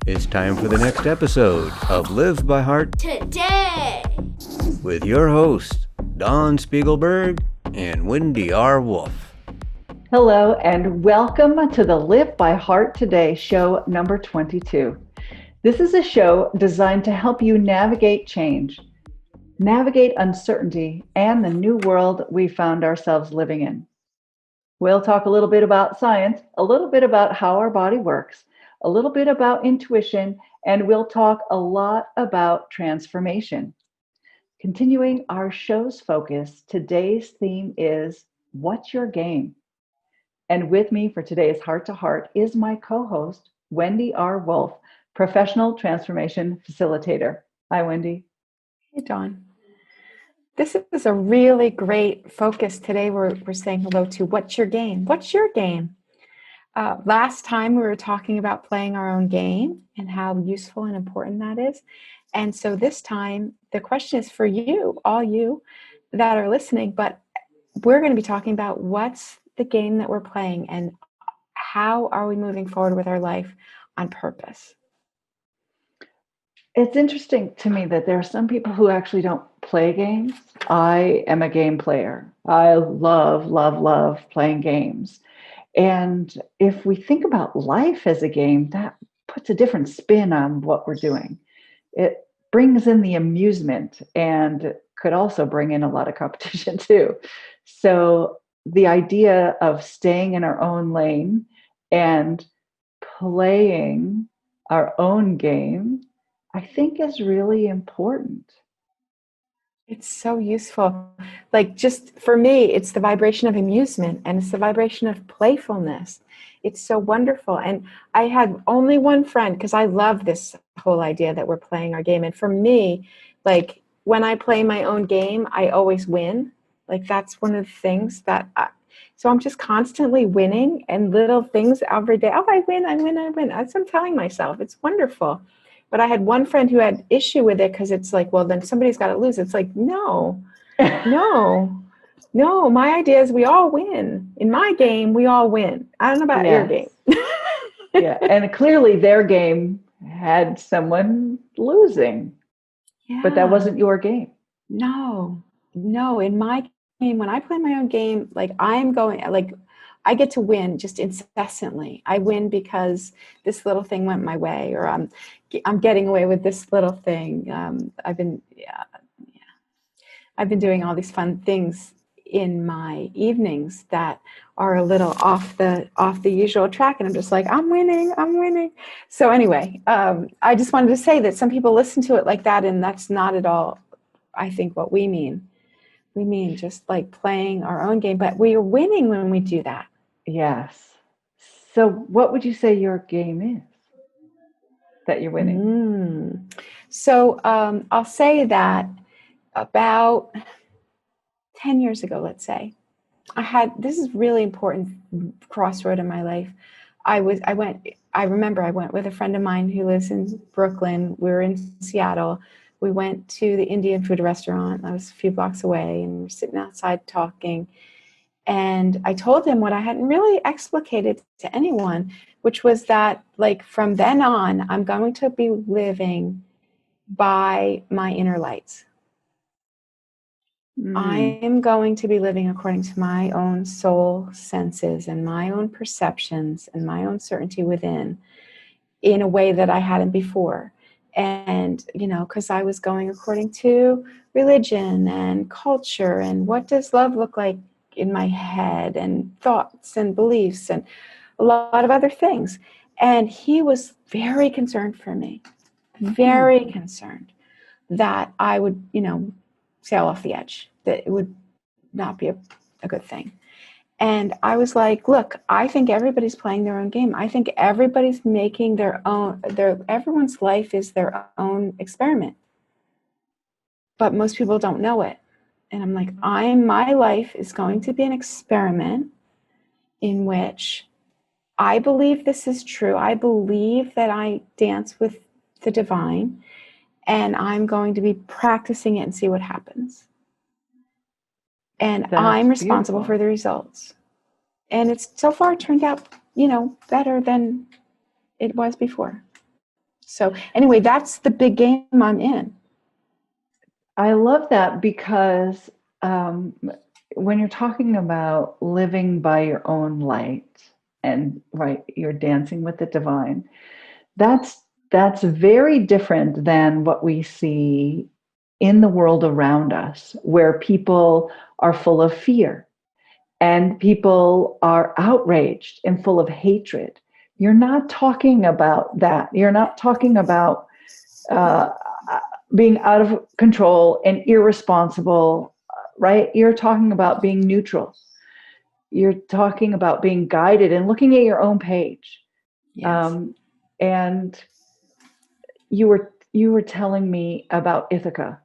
It's time for the next episode of Live by Heart Today with your hosts, Dawn Spiegelberg and Wendy R. Wolf. Hello and welcome to the Live by Heart Today show number 22. This is a show designed to help you navigate change, navigate uncertainty, and the new world we found ourselves living in. We'll talk a little bit about science, a little bit about how our body works, a little bit about intuition, and we'll talk a lot about transformation. Continuing our show's focus, today's theme is What's Your Game? And with me for today's Heart to Heart is my co-host, Wendy R. Wolf, Professional Transformation Facilitator. Hi, Wendy. Hey, Dawn. This is a really great focus today. We're saying hello to What's Your Game? What's your game? Last time we were talking about playing our own game and how useful and important that is. And so this time, the question is for you, all you that are listening, but we're going to be talking about what's the game that we're playing and how are we moving forward with our life on purpose. It's interesting to me that there are some people who actually don't play games. I am a game player. I love playing games. And if we think about life as a game, that puts a different spin on what we're doing. It brings in the amusement and could also bring in a lot of competition too. So the idea of staying in our own lane and playing our own game, I think is really important. It's so useful. Like just for me, it's the vibration of amusement and it's the vibration of playfulness. It's so wonderful. And I had only one friend because I love this whole idea that we're playing our game. And for me, like when I play my own game, I always win. Like that's one of the things that so I'm just constantly winning and little things every day. Oh, I win. That's what I'm telling myself. It's wonderful. But I had one friend who had issue with it because it's like, well, then somebody's got to lose. It's like, no. My idea is we all win. In my game, we all win. I don't know about your game. Yeah, and clearly their game had someone losing. Yeah. But that wasn't your game. No. In my game, when I play my own game, like I get to win just incessantly. I win because this little thing went my way, or I'm getting away with this little thing. I've been doing all these fun things in my evenings that are a little off the usual track, and I'm just like, I'm winning. So anyway, I just wanted to say that some people listen to it like that, and that's not at all, I think, what we mean. We mean just like playing our own game, but we are winning when we do that. Yes. So what would you say your game is that you're winning? So I'll say that about 10 years ago, let's say, this is really important crossroad in my life. I remember I went with a friend of mine who lives in Brooklyn. We were in Seattle. We went to the Indian food restaurant. I was a few blocks away, and we were sitting outside talking. And I told him what I hadn't really explicated to anyone, which was that, like, from then on, I'm going to be living by my inner lights. I am going to be living according to my own soul senses and my own perceptions and my own certainty within in a way that I hadn't before. And, because I was going according to religion and culture and what does love look like in my head and thoughts and beliefs and a lot of other things. And he was very concerned for me, very concerned that I would, sail off the edge, that it would not be a good thing. And I was like, look, I think everybody's playing their own game. I think everybody's making everyone's life is their own experiment. But most people don't know it. And I'm like, my life is going to be an experiment in which I believe this is true. I believe that I dance with the divine, and I'm going to be practicing it and see what happens. And I'm responsible for the results. And it's so far turned out, better than it was before. So anyway, that's the big game I'm in. I love that because when you're talking about living by your own light and right, you're dancing with the divine, that's very different than what we see in the world around us, where people are full of fear and people are outraged and full of hatred. You're not talking about that. You're not talking about uh, being out of control and irresponsible, right? You're talking about being neutral. You're talking about being guided and looking at your own page. Yes. And you were telling me about Ithaca.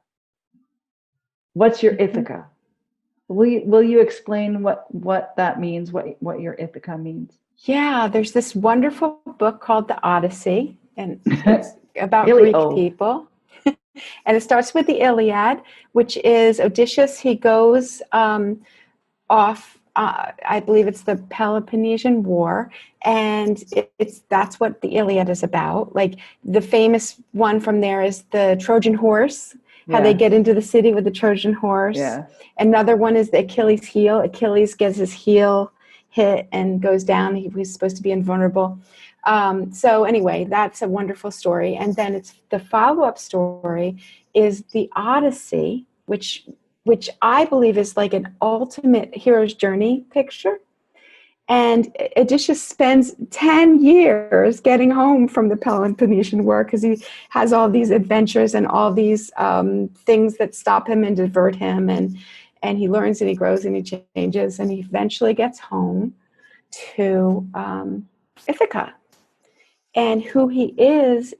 What's your Ithaca? Will you explain what that means? What your Ithaca means? Yeah, there's this wonderful book called The Odyssey, and it's about Really Greek old. people. And it starts with the Iliad, which is Odysseus. He goes off, I believe it's the Peloponnesian War, and that's what the Iliad is about. Like the famous one from there is the Trojan horse, how they get into the city with the Trojan horse. Yeah. Another one is the Achilles heel. Achilles gets his heel hit and goes down. He was supposed to be invulnerable. So anyway, that's a wonderful story. And then it's the follow-up story is the Odyssey, which I believe is like an ultimate hero's journey picture. And Odysseus spends 10 years getting home from the Peloponnesian War because he has all these adventures and all these things that stop him and divert him. And he learns and he grows and he changes. And he eventually gets home to Ithaca. And who he is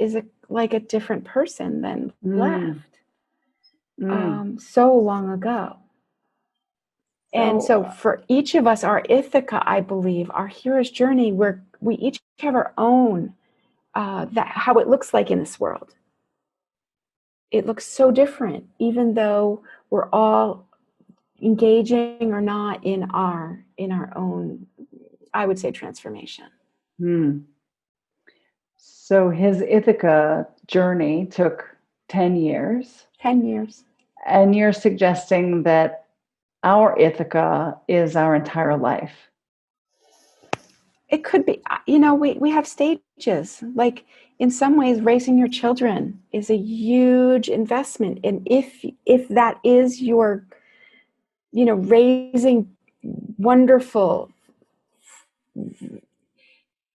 like a different person than left so long ago. And so for each of us, our Ithaca, I believe, our hero's journey, where we each have our own, how it looks like in this world. It looks so different, even though we're all engaging or not in our own, I would say, transformation. So his Ithaca journey took 10 years. 10 years. And you're suggesting that our Ithaca is our entire life. It could be, we have stages. Like in some ways, raising your children is a huge investment. And if that is your, raising wonderful,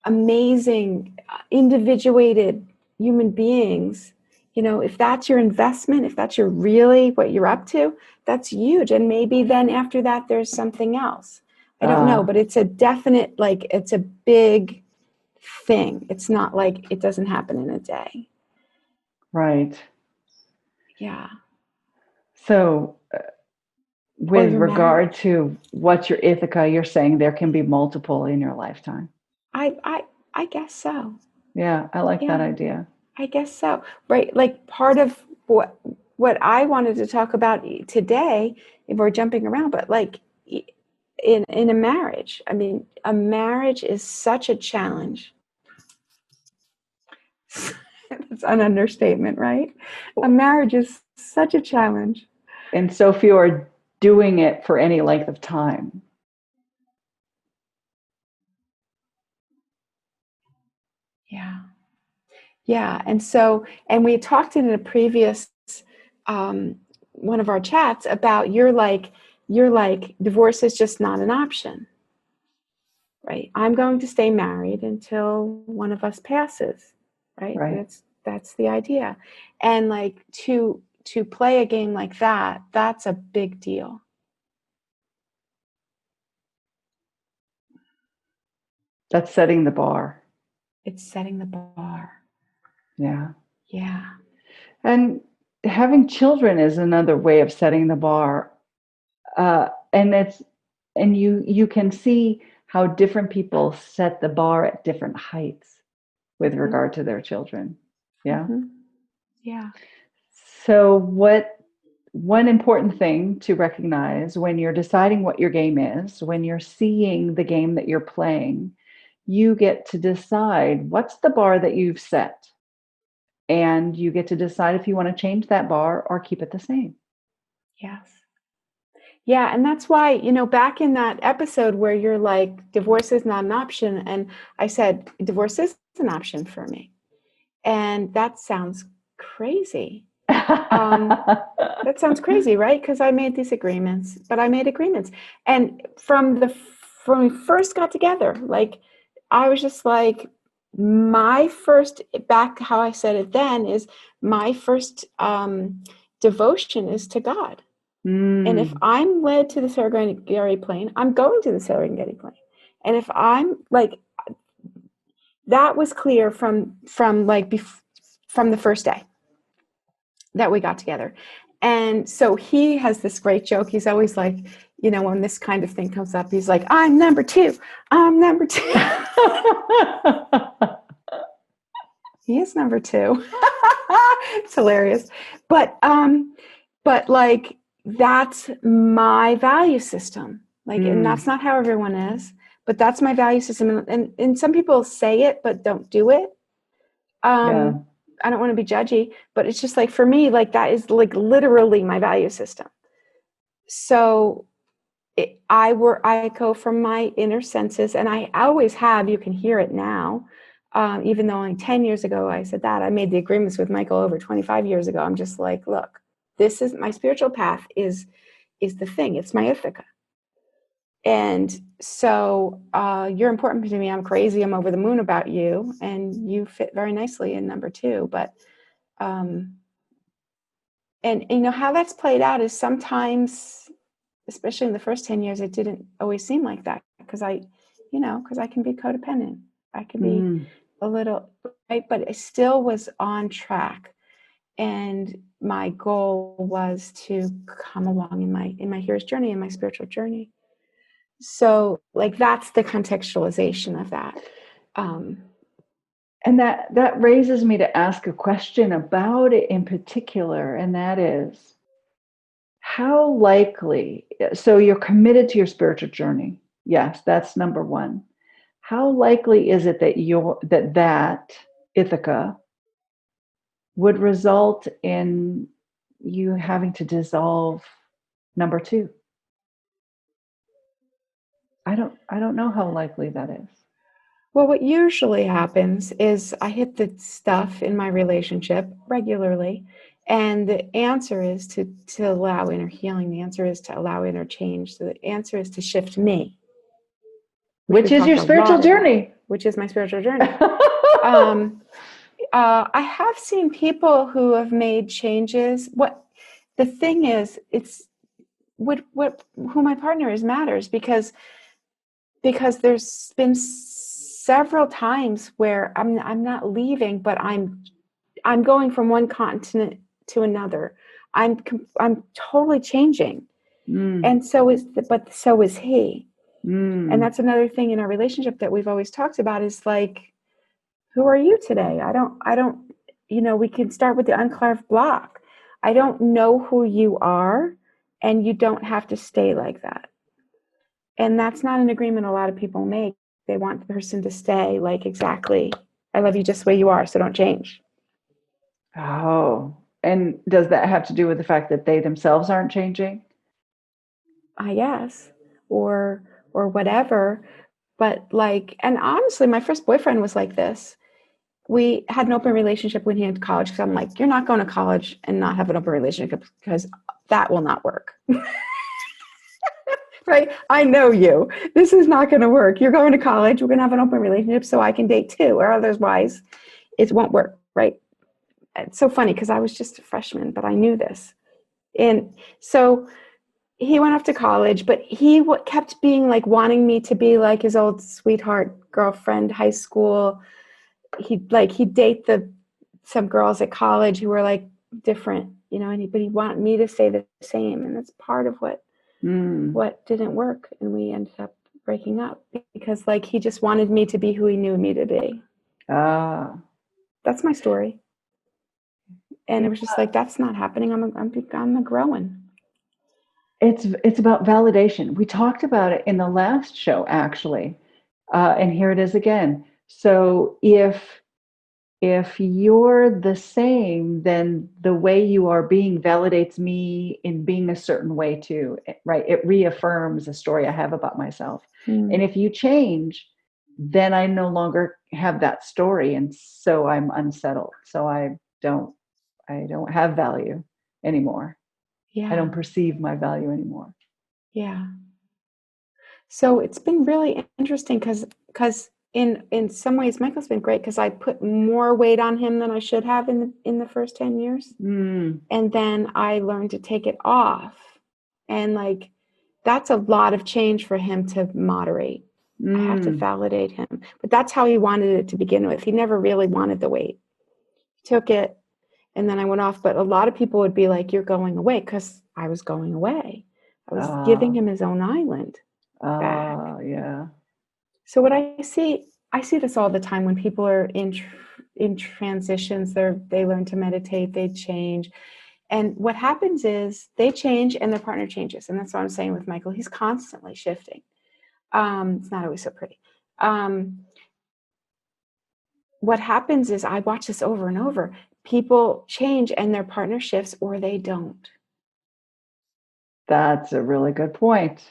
amazing, individuated human beings, if that's your investment, if that's your really what you're up to, that's huge. And maybe then after that, there's something else. I don't know, but it's a definite, it's a big thing. It's not like it doesn't happen in a day. Right. Yeah. So with regard to what's your Ithaca, you're saying there can be multiple in your lifetime. I guess so. Yeah, I like that idea. I guess so. Right. Like part of what I wanted to talk about today, if we're jumping around, but like in a marriage, I mean, a marriage is such a challenge. That's an understatement, right? A marriage is such a challenge. And so few are doing it for any length of time. Yeah. Yeah. And we talked in a previous one of our chats about you're like divorce is just not an option. Right. I'm going to stay married until one of us passes. Right. That's the idea. And like to play a game like that, that's a big deal. That's setting the bar. It's setting the bar. Yeah. Yeah. And having children is another way of setting the bar. And you can see how different people set the bar at different heights with regard to their children. Yeah. Mm-hmm. Yeah. So one important thing to recognize when you're deciding what your game is, when you're seeing the game that you're playing, you get to decide what's the bar that you've set. And you get to decide if you want to change that bar or keep it the same. Yes. Yeah, and that's why, back in that episode where you're like, divorce is not an option, and I said, divorce is an option for me. And that sounds crazy. That sounds crazy, right? Because I made these agreements, but I made agreements. And from we first got together, like, I was just like, my first, back how I said it then, is my first devotion is to God. And if I'm led to the Serengeti plain, I'm going to the Serengeti plain. And if I'm like, that was clear from the first day that we got together. And so he has this great joke. He's always like, when this kind of thing comes up, he's like, I'm number two. I'm number two. He is number two. It's hilarious. But like, that's my value system. Like, and that's not how everyone is, but that's my value system. And some people say it, but don't do it. Yeah. I don't want to be judgy, but it's just like, for me, like, that is like literally my value system. So I go from my inner senses, and I always have. You can hear it now, even though only 10 years ago I said that. I made the agreements with Michael over 25 years ago. I'm just like, look, this is my spiritual path. Is the thing. It's my Ithaca. And so you're important to me. I'm crazy. I'm over the moon about you. And you fit very nicely in number two. But, and how that's played out is sometimes, especially in the first 10 years, it didn't always seem like that, because I can be codependent. I can be a little, right? But I still was on track. And my goal was to come along in my hero's journey, in my spiritual journey. So, like, that's the contextualization of that. And that raises me to ask a question about it in particular, and that is, how likely, so you're committed to your spiritual journey. Yes, that's number one. How likely is it that that Ithaca would result in you having to dissolve number two? I don't know how likely that is. Well, what usually happens is I hit the stuff in my relationship regularly, and the answer is to allow inner healing. The answer is to allow inner change. So the answer is to shift me, Which is your spiritual journey. Which is my spiritual journey. I have seen people who have made changes. What the thing is, it's who my partner is matters, because there's been several times where I'm not leaving, but I'm going from one continent to another. I'm totally changing, and so is he. And that's another thing in our relationship that we've always talked about, is like, who are you today? I don't, we can start with the unclarved block. I don't know who you are, and you don't have to stay like that. And that's not an agreement a lot of people make. They want the person to stay like, exactly, I love you just the way you are, so don't change. Oh, and does that have to do with the fact that they themselves aren't changing? I guess, or whatever. But like, and honestly, my first boyfriend was like this. We had an open relationship when he went to college, because I'm like, you're not going to college and not have an open relationship, because that will not work. Right? I know you. This is not going to work. You're going to college. We're going to have an open relationship so I can date too, or otherwise it won't work. Right? It's so funny, because I was just a freshman, but I knew this. And so he went off to college, but he kept being like, wanting me to be like his old sweetheart girlfriend, high school. He'd date some girls at college who were like different, but he wanted me to stay the same. And that's part of what didn't work. And we ended up breaking up, because like, he just wanted me to be who he knew me to be. That's my story. And it was just like, that's not happening. I'm growing. It's about validation. We talked about it in the last show, actually. And here it is again. So if if you're the same, then the way you are being validates me in being a certain way too, right? It reaffirms a story I have about myself. And if you change, then I no longer have that story. And so I'm unsettled. So don't, I don't have value anymore. I Yeah. don't perceive my value anymore. Yeah. So it's been really interesting because in some ways Michael's been great because I put more weight on him than I should have in the first 10 years. Mm. And then I learned to take it off. And like that's a lot of change for him to moderate. I have to validate him. But that's how he wanted it to begin with. He never really wanted the weight. He took it and then I went off. But a lot of people would be like, you're going away, because I was going away. I was giving him his own island back. Yeah. So what I see this all the time when people are in transitions. They learn to meditate, they change. And what happens is they change and their partner changes. And that's what I'm saying with Michael. He's constantly shifting. It's not always so pretty. What happens is I watch this over and over. People change and their partner shifts or they don't. That's a really good point.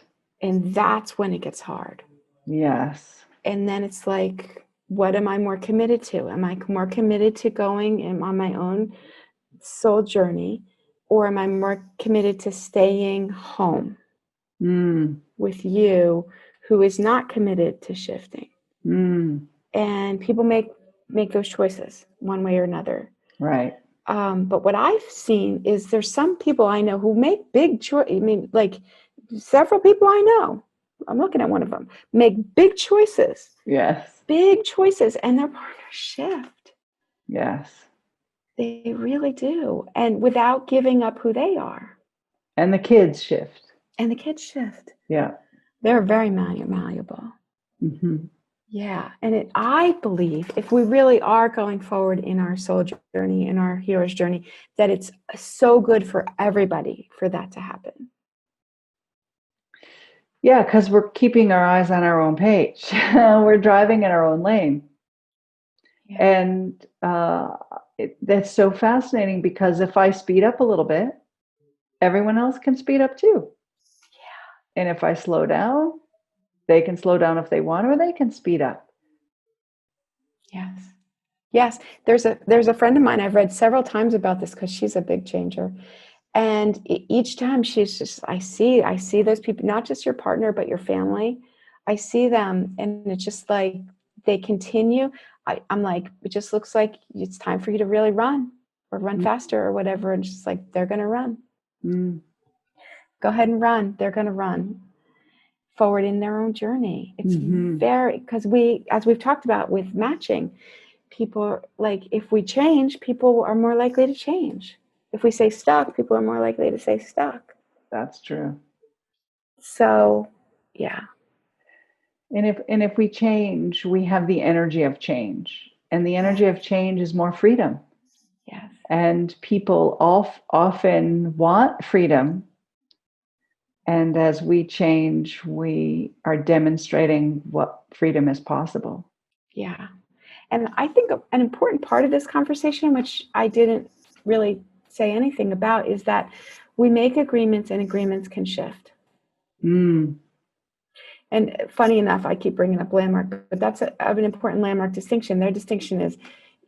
And that's when it gets hard. Yes. And then it's like, what am I more committed to? Am I more committed to going on my own soul journey, or am I more committed to staying home with you, who is not committed to shifting? And people make those choices one way or another. Right. But what I've seen is there's some people I know who make big choices. I mean, like several people I know, I'm looking at one of them, make big choices. Yes. Big choices, and their partners shift. Yes. They really do. And without giving up who they are. And the kids shift. And the kids shift. Yeah. They're very malleable. Mm-hmm. Yeah. And I believe if we really are going forward in our soul journey, in our hero's journey, that it's so good for everybody for that to happen. Yeah, because we're keeping our eyes on our own page. We're driving in our own lane. Yeah. And that's so fascinating, because if I speed up a little bit, everyone else can speed up too. Yeah. And if I slow down, they can slow down if they want, or they can speed up. Yes. Yes. There's a friend of mine I've read several times about this, because she's a big changer. And each time she's just, I see those people, not just your partner, but your family. I see them, and it's just like they continue. I'm like, it just looks like it's time for you to really run, or run faster, or whatever. And just like, they're going to run. Go ahead and run. They're going to run forward in their own journey. It's very, because as we've talked about with matching, people, like if we change, people are more likely to change. If we stay stuck, people are more likely to stay stuck. That's true. So, yeah. And if we change, we have the energy of change. And the energy of change is more freedom. Yes. And people often want freedom. And as we change, we are demonstrating what freedom is possible. Yeah. And I think an important part of this conversation, which I didn't really say anything about, is that we make agreements, and agreements can shift. And funny enough, I keep bringing up landmark, but that's an important landmark distinction. Their distinction is,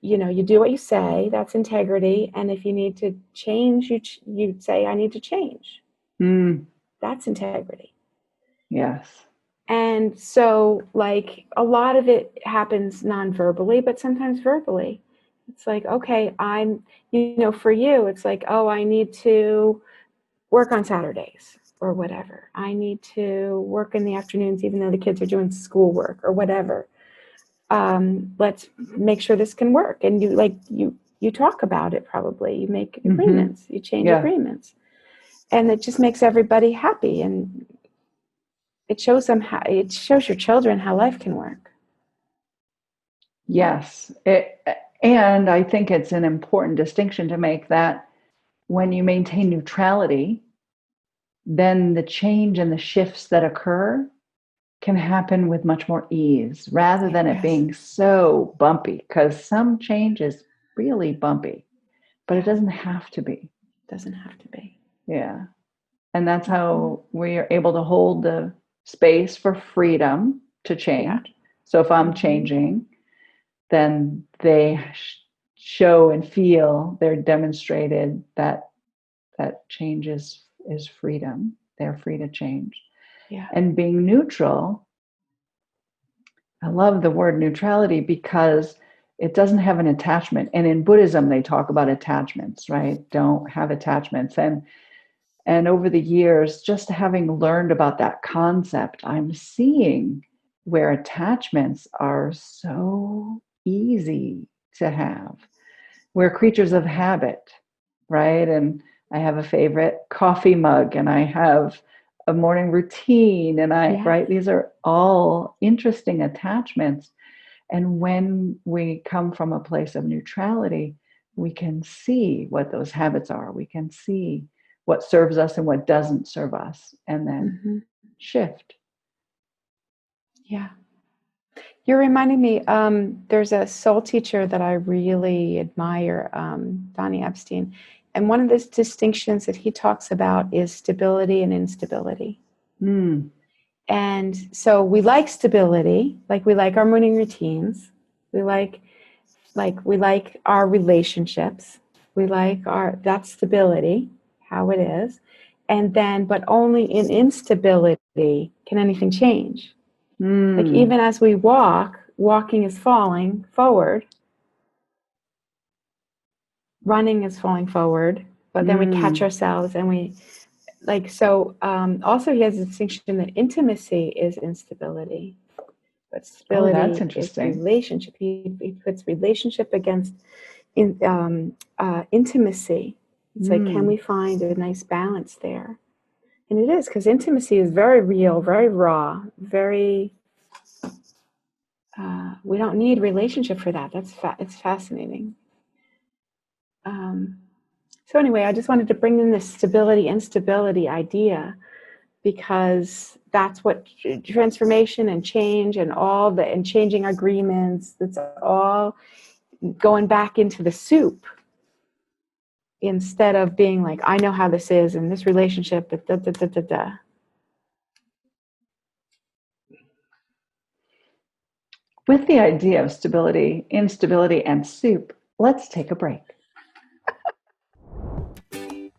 you do what you say, that's integrity. And if you need to change, you say, I need to change. That's integrity. Yes. And so, like, a lot of it happens non-verbally, but sometimes verbally. It's like, okay, for you, it's like, oh, I need to work on Saturdays or whatever. I need to work in the afternoons, even though the kids are doing schoolwork or whatever. Let's make sure this can work. And you talk about it, probably. You make agreements, you change agreements. And it just makes everybody happy. And it shows your children how life can work. Yes. And I think it's an important distinction to make, that when you maintain neutrality, then the change and the shifts that occur can happen with much more ease rather than it Yes. being so bumpy, because some change is really bumpy, but it Yes. doesn't have to be. Doesn't have to be. Yeah. And that's how we are able to hold the space for freedom to change. Yeah. So if I'm changing, then they show and feel, they're demonstrated that change is freedom. They're free to change. Yeah. And being neutral, I love the word neutrality because it doesn't have an attachment. And in Buddhism, they talk about attachments, right? Don't have attachments. And over the years, just having learned about that concept, I'm seeing where attachments are so easy to have. We're creatures of habit, right? And I have a favorite coffee mug and I have a morning routine and right? These are all interesting attachments. And when we come from a place of neutrality, we can see what those habits are. We can see what serves us and what doesn't serve us, and then shift. Yeah. You're reminding me, there's a soul teacher that I really admire, Donnie Epstein. And one of the distinctions that he talks about is stability and instability. Mm. And so we like stability, like we like our morning routines. We like our relationships. We like that stability, how it is. And then, but only in instability can anything change. Like even as we walking is falling forward, running is falling forward, but then we catch ourselves and we so also he has a distinction that intimacy is instability, but That's stability is interesting. relationship. He puts relationship against intimacy. It's like, can we find a nice balance there? And it is, because intimacy is very real, very raw, very we don't need relationship for that. It's fascinating. So anyway, I just wanted to bring in this stability, instability idea, because that's what transformation and change and changing agreements, that's all going back into the soup, instead of being like, I know how this is in this relationship, but da da da da da. With the idea of stability, instability, and soup, let's take a break.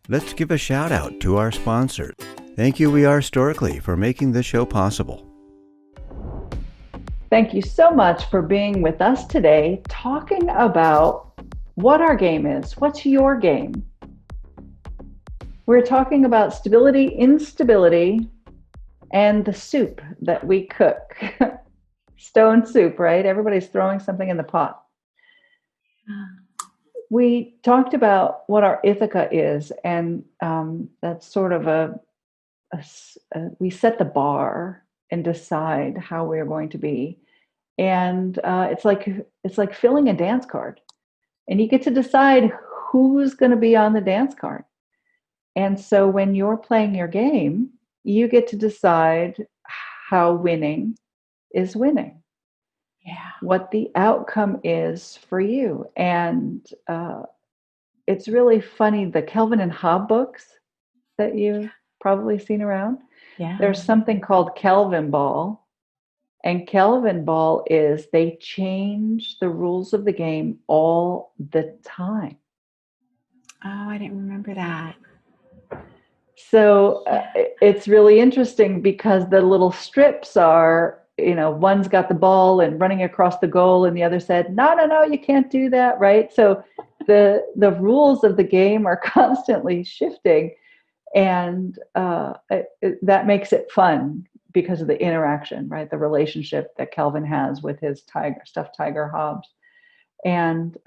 Let's give a shout out to our sponsor. Thank you, We Are Storically, for making this show possible. Thank you so much for being with us today, talking about what our game is. What's your game? We're talking about stability, instability, and the soup that we cook. Stone soup, right? Everybody's throwing something in the pot. We talked about what our Ithaca is, and that's sort of we set the bar and decide how we're going to be. And it's like filling a dance card, and you get to decide who's going to be on the dance card. And so when you're playing your game, you get to decide how winning is winning. Yeah. What the outcome is for you. And it's really funny, the Kelvin and Hobbes books that you've probably seen around. Yeah. There's something called Kelvin Ball. And Kelvin Ball is they change the rules of the game all the time. Oh, I didn't remember that. So it's really interesting because the little strips are, one's got the ball and running across the goal, and the other said, no, you can't do that, right? So the rules of the game are constantly shifting, and that makes it fun because of the interaction, right? The relationship that Kelvin has with his stuffed tiger Hobbes. And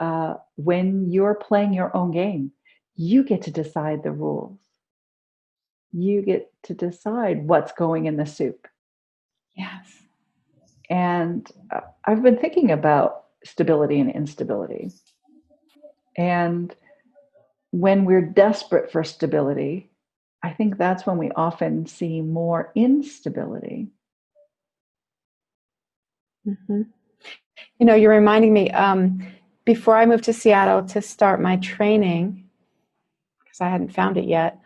when you're playing your own game, you get to decide the rules. You get to decide what's going in the soup. Yes. And I've been thinking about stability and instability. And when we're desperate for stability, I think that's when we often see more instability. Mm-hmm. You know, you're reminding me, before I moved to Seattle to start my training, because I hadn't found it yet,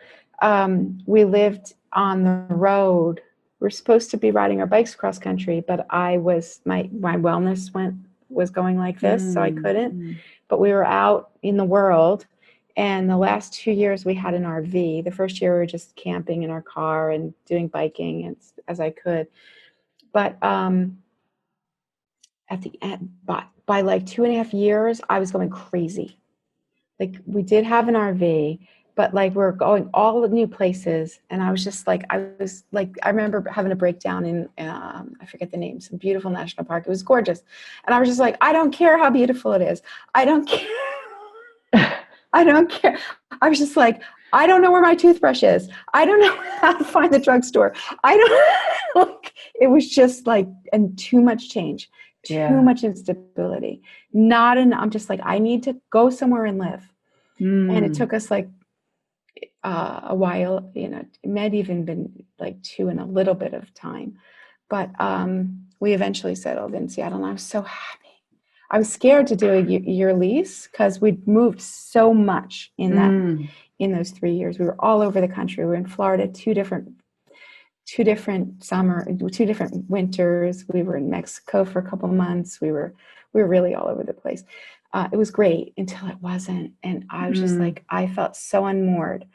we lived on the road. We're supposed to be riding our bikes cross country, but my wellness was going like this, so I couldn't. But we were out in the world, and the last 2 years we had an RV. The first year we were just camping in our car and doing biking as I could. But at the end, by like 2.5 years, I was going crazy. Like, we did have an RV, but like we're going all the new places, and I was just like, I remember having a breakdown in I forget the name, some beautiful national park. It was gorgeous, and I was just like, I don't care how beautiful it is. I don't care. I don't care. I was just like, I don't know where my toothbrush is. I don't know how to find the drugstore. I don't like, it was just like, and too much change, too much instability. I'm just like, I need to go somewhere and live. And it took us like a while, you know, it might even been like 2 and a little bit of time. But we eventually settled in Seattle, and I was so happy. I was scared to do a year lease because we'd moved so much in those 3 years. We were all over the country. We were in Florida, two different winters. We were in Mexico for a couple of months. We were really all over the place. It was great until it wasn't. And I was just like, I felt so unmoored.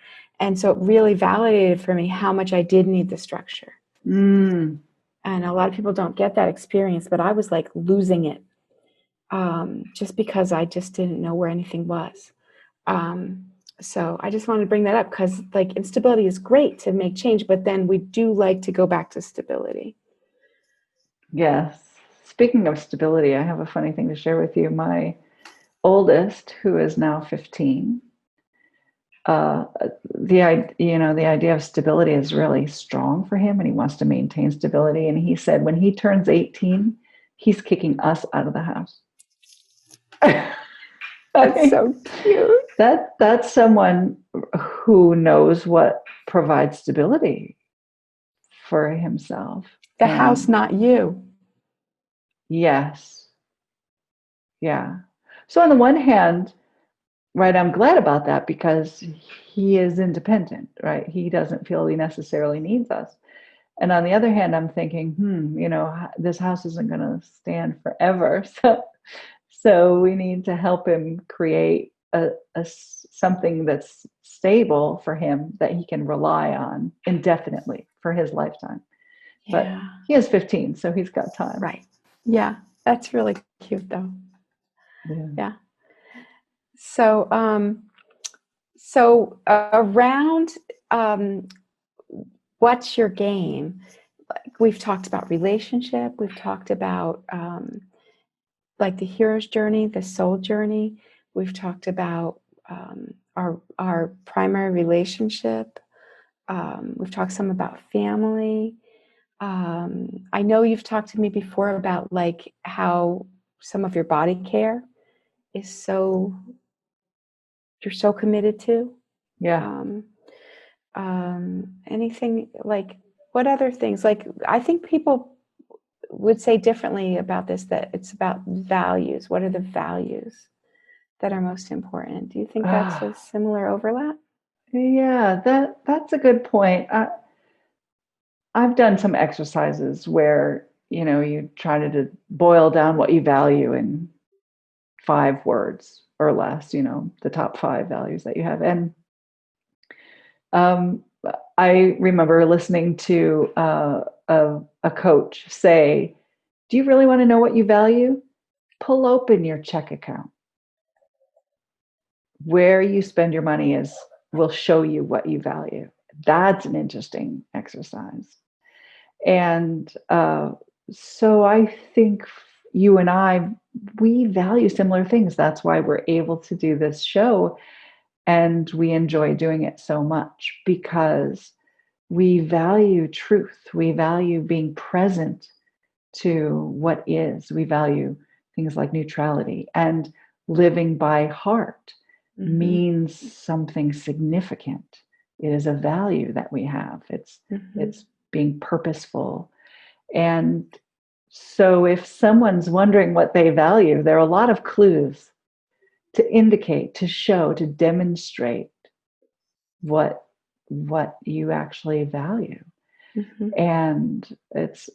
And so it really validated for me how much I did need the structure. And a lot of people don't get that experience, but I was like losing it. Just because I just didn't know where anything was. So I just wanted to bring that up because like instability is great to make change, but then we do like to go back to stability. Yes. Speaking of stability, I have a funny thing to share with you. My oldest, who is now 15, the idea of stability is really strong for him, and he wants to maintain stability. And he said when he turns 18, he's kicking us out of the house. That's so cute. That's someone who knows what provides stability for himself. The house, not you. Yes. Yeah. So on the one hand, right, I'm glad about that because he is independent, right? He doesn't feel he necessarily needs us. And on the other hand, I'm thinking, this house isn't going to stand forever. So we need to help him create something that's stable for him that he can rely on indefinitely for his lifetime. Yeah. But he is 15, so he's got time. Right. Yeah. That's really cute though. Yeah. So, around, what's your game? Like, we've talked about relationship. We've talked about, like the hero's journey, the soul journey. We've talked about our primary relationship. We've talked some about family. I know you've talked to me before about like how some of your body care is you're so committed to. Yeah. Anything like, what other things? Like, I think people would say differently about this, that it's about values. What are the values that are most important? Do you think that's a similar overlap? Yeah, that's a good point. I've done some exercises where, you try to boil down what you value in 5 words or less, the top 5 values that you have. And I remember listening to a coach say, do you really want to know what you value? Pull open your check account. Where you spend your money will show you what you value. That's an interesting exercise. And so I think you and I, we value similar things. That's why we're able to do this show. And we enjoy doing it so much because we value truth. We value being present to what is. We value things like neutrality, and living by heart means something significant. It is a value that we have. It's being purposeful. And So if someone's wondering what they value, there are a lot of clues to indicate, to show, to demonstrate what you actually value. Mm-hmm. And it's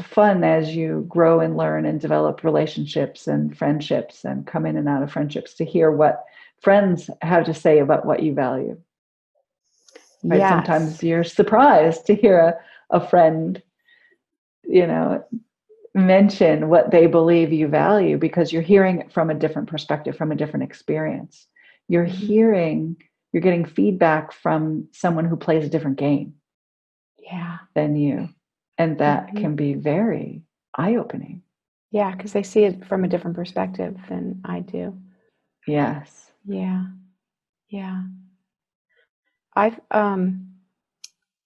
fun as you grow and learn and develop relationships and friendships and come in and out of friendships to hear what friends have to say about what you value. Right? Yes. Sometimes you're surprised to hear a friend, mention what they believe you value because you're hearing it from a different perspective, from a different experience. You're getting feedback from someone who plays a different game than you. And that can be very eye-opening. Yeah, because they see it from a different perspective than I do. Yes. Yeah. Yeah. I've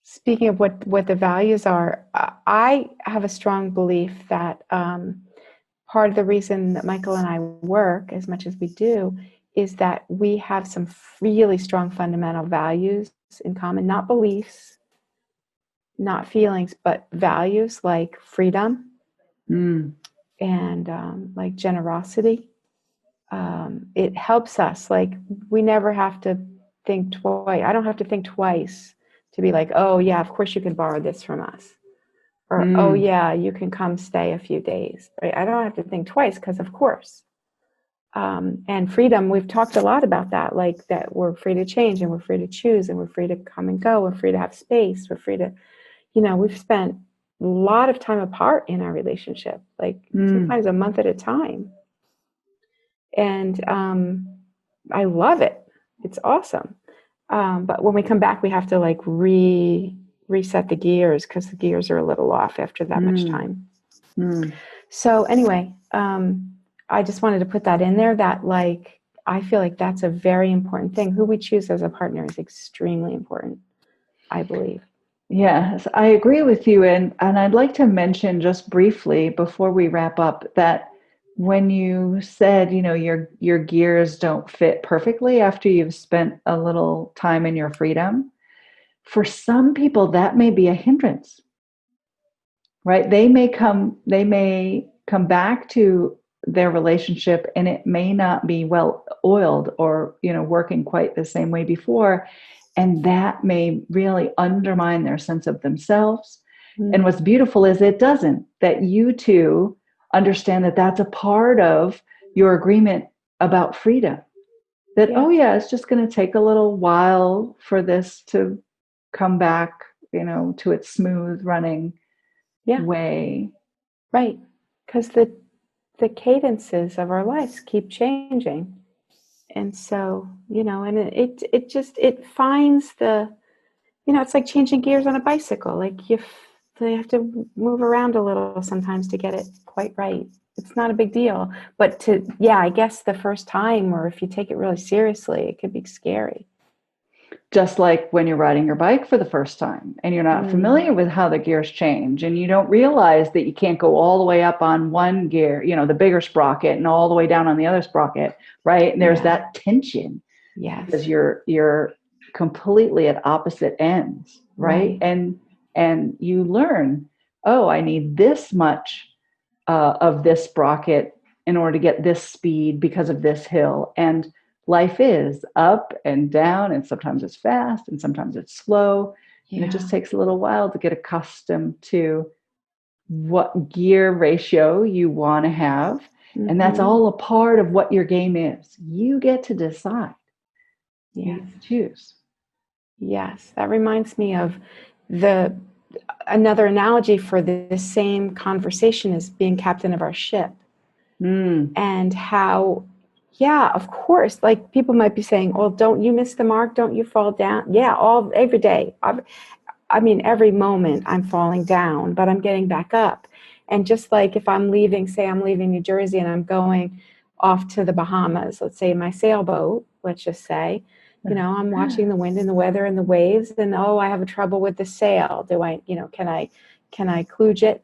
speaking of what the values are, I have a strong belief that part of the reason that Michael and I work as much as we do is that we have some really strong fundamental values in common, not beliefs, not feelings, but values like freedom and like generosity. It helps us. Like we never have to think twice. I don't have to think twice to be like, oh yeah, of course you can borrow this from us. Or, oh yeah, you can come stay a few days. Right? I don't have to think twice because of course. And freedom, we've talked a lot about that, like that we're free to change and we're free to choose and we're free to come and go. We're free to have space. We're free to, we've spent a lot of time apart in our relationship, like sometimes a month at a time. And I love it. It's awesome. But when we come back, we have to like reset the gears because the gears are a little off after that much time. So anyway, I just wanted to put that in there that like, I feel like that's a very important thing. Who we choose as a partner is extremely important, I believe. Yes, I agree with you. And I'd like to mention just briefly before we wrap up that when you said, your gears don't fit perfectly after you've spent a little time in your freedom, for some people that may be a hindrance, right? They may come back to their relationship and it may not be well oiled or, working quite the same way before. And that may really undermine their sense of themselves. And what's beautiful is it doesn't, that you two understand that that's a part of your agreement about freedom. That, oh yeah, it's just going to take a little while for this to come back, to its smooth running way. Right. Because the cadences of our lives keep changing. And so, and it finds it's like changing gears on a bicycle. Like they have to move around a little sometimes to get it quite right. It's not a big deal. But I guess the first time, or if you take it really seriously, it could be scary. Just like when you're riding your bike for the first time and you're not familiar with how the gears change and you don't realize that you can't go all the way up on one gear, the bigger sprocket and all the way down on the other sprocket, right? And there's that tension. Yes. Because you're completely at opposite ends, right? And you learn, oh, I need this much of this sprocket in order to get this speed because of this hill. And life is up and down, and sometimes it's fast and sometimes it's slow. And it just takes a little while to get accustomed to what gear ratio you want to have. And that's all a part of what your game is. You get to decide. Yes. You choose. Yes. That reminds me of another analogy for the same conversation is being captain of our ship. And how, of course, like people might be saying, well, don't you miss the mark? Don't you fall down? Yeah, every day. Every moment I'm falling down, but I'm getting back up. And just like if I'm leaving New Jersey and I'm going off to the Bahamas, let's say my sailboat, let's just say, I'm watching the wind and the weather and the waves and, I have a trouble with the sail. Do I, can I kludge it?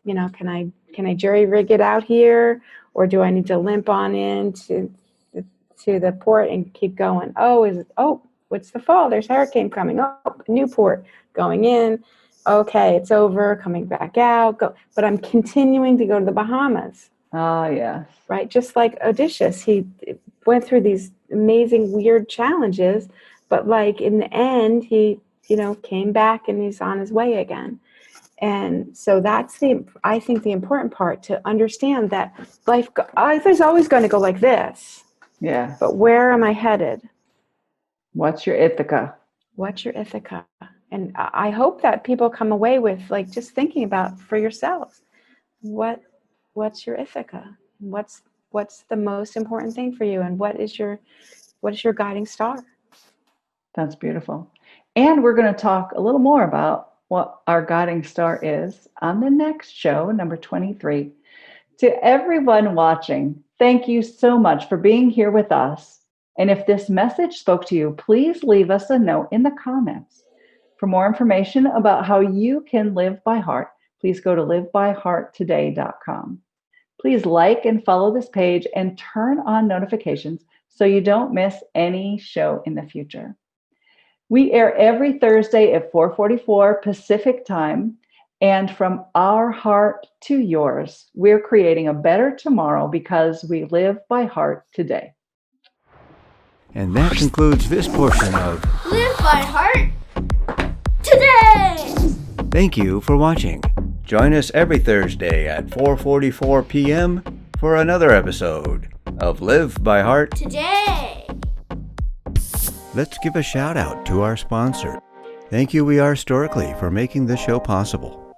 Can I jury rig it out here? Or do I need to limp on in to the port and keep going? What's the fall? There's a hurricane coming. Newport going in. okay, it's over, coming back out, go. But I'm continuing to go to the Bahamas, Ah, yes. right? Just like Odysseus, he went through these amazing, weird challenges, but like in the end, he, came back and he's on his way again. And so that's I think the important part, to understand that life is always going to go like this. Yeah. But where am I headed? What's your Ithaca? What's your Ithaca? And I hope that people come away with like just thinking about for yourselves, what's your Ithaca? What's the most important thing for you, and what is your guiding star? That's beautiful. And we're going to talk a little more about what our guiding star is on the next show, number 23. To everyone watching, thank you so much for being here with us. And if this message spoke to you, please leave us a note in the comments. For more information about how you can live by heart, please go to livebyhearttoday.com. Please like and follow this page and turn on notifications so you don't miss any show in the future. We air every Thursday at 4:44 Pacific time. And from our heart to yours, we're creating a better tomorrow because we live by heart today. And that concludes this portion of Live by Heart Today! Thank you for watching. Join us every Thursday at 4:44 p.m. for another episode of Live by Heart. Today! Let's give a shout out to our sponsor. Thank you, We Are Storically, for making this show possible.